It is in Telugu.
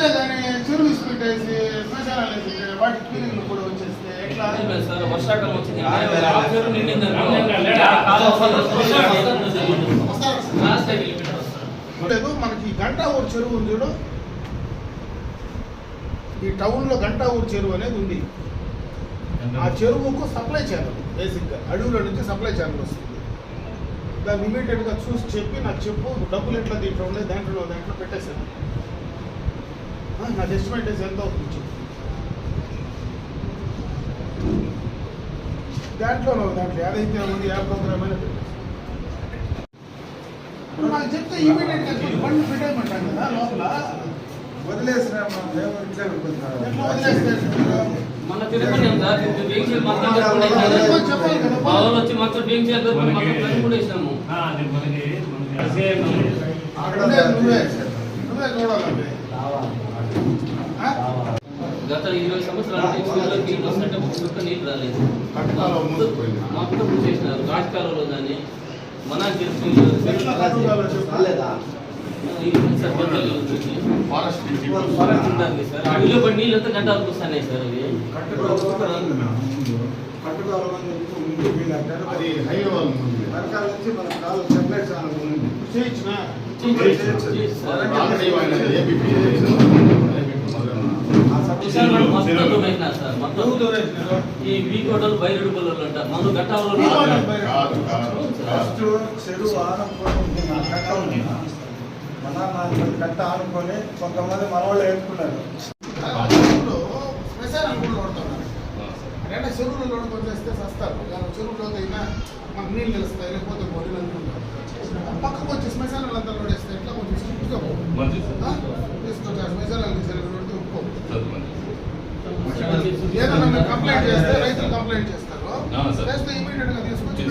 అంతేగాని చెరువు ఇసి పెట్టేసి శ్మశానాలు వేసి వాటి క్లీనింగ్లు కూడా వచ్చేస్తే ఎట్లా సార్ వర్షాకాలం వచ్చింది లేదు. మనకి గంటా ఊరు చెరువు ఉంది చూడు, ఈ టౌన్లో గంటా ఊరు చెరువు అనేది ఉంది. ఆ చెరువుకు సప్లై ఛానల్ బేసిక్గా అడవుల నుంచి సప్లై ఛానల్ వస్తుంది. దాన్ని ఇమీడియట్గా చూసి చెప్పి నాకు చెప్పు డబ్బులు ఎట్లా దీంట్లో ఉండే దాంట్లో పెట్టేశాను, నాకు ఎస్టిమేట్ వేసి ఎంత అవుతుంది చెప్పు. దాంట్లో ఏదైతే ఉంది ఏ ప్రోగ్రామ్ అయినా పెట్టేసి నాకు చెప్తే ఇమీడియట్గా బండి పెట్టేయమంటాను కదా లోపల. వదిలేసిన మన తిరుపతి మా వాళ్ళు వచ్చి మొత్తం బీంగ్ చేయాలి కూడా ఇస్తాము. గత 20 సంవత్సరాల నీళ్ళు వస్తుంటే ఒక్క నీళ్ళు రాలేదు. మొత్తం చేసినారు రాజకాలంలో కానీ మన అడవిలో పడి నీళ్ళు అంతా గంట వరకు వస్తున్నాయి సార్. అవి హైవే నుంచి మన కాలు సెపరేట్ ఛానల్ ఈ వీకోటలు బయలుడు పొలాలు అంట మన గట్టాలలో చెరువు ఆనుకొని కట్ట ఆనుకొని కొంతమంది మన వాళ్ళు వేసుకున్నారు. చెరువులో వచ్చేస్తే వస్తారు, చెరువులో అయినా మనకు నీళ్ళు తెలుస్తాయి, లేకపోతే బొడ్డలు అనుకుంటారు. పక్కకు వచ్చి శ్మశానాలు అంతా లోడేస్తే ఎట్లా కొంచెం స్ట్రిక్ట్గా తీసుకొచ్చారు. శ్మశానాలు తీసుకెళ్ళి ఒప్పుకో. ఏదన్నా మీరు కంప్లైంట్ చేస్తే రైతులు కంప్లైంట్ చేస్తారు, చేస్తే ఇమీడియట్ గా తీసుకొచ్చి